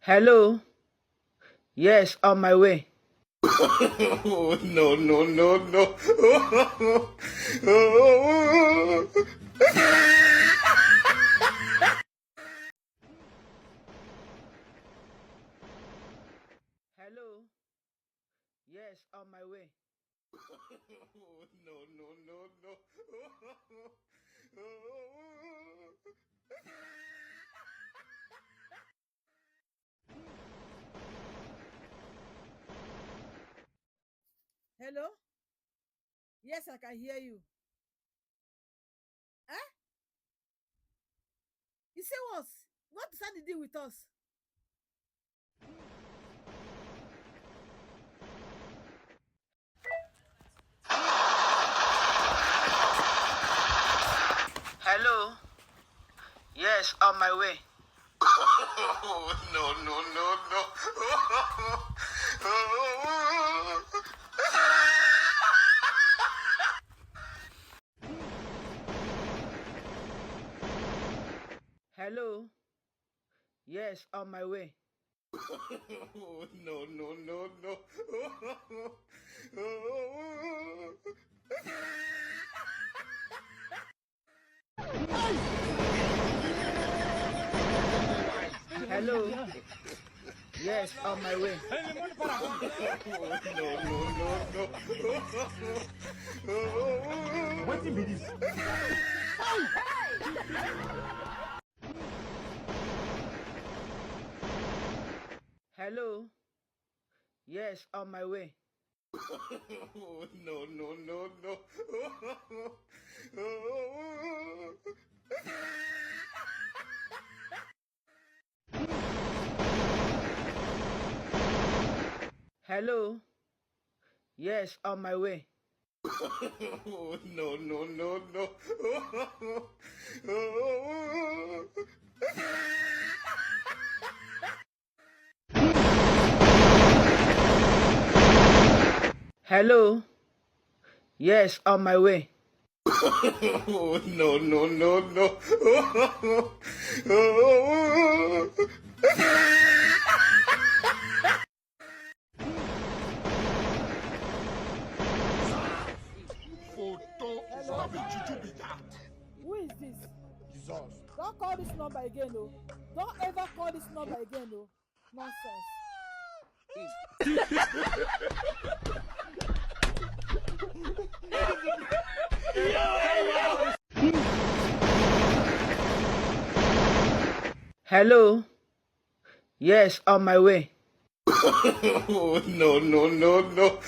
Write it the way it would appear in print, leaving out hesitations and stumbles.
Hello? Yes, on my way. No, no, no, no. Hello? Yes, on my way. No, no, no, no. Hello? Yes, I can hear you. Eh? You say what? What does that have to do with us? Hello? Yes, on my way. No, no, no, no. Hello? Yes, on my way. No, no, no, no. Hello? Yes, on my way. No, no, no, no. What be this? Hello? Yes, on my way. No, no, no, no. Hello? Yes, on my way. No, no, no, no. Hello? Yes, on my way. No, no, no, no. Who is this? Jesus. Don't call this number again, oh. Don't ever call this number again, oh. Nonsense. Hello? Yes, on my way. No, no, no, no.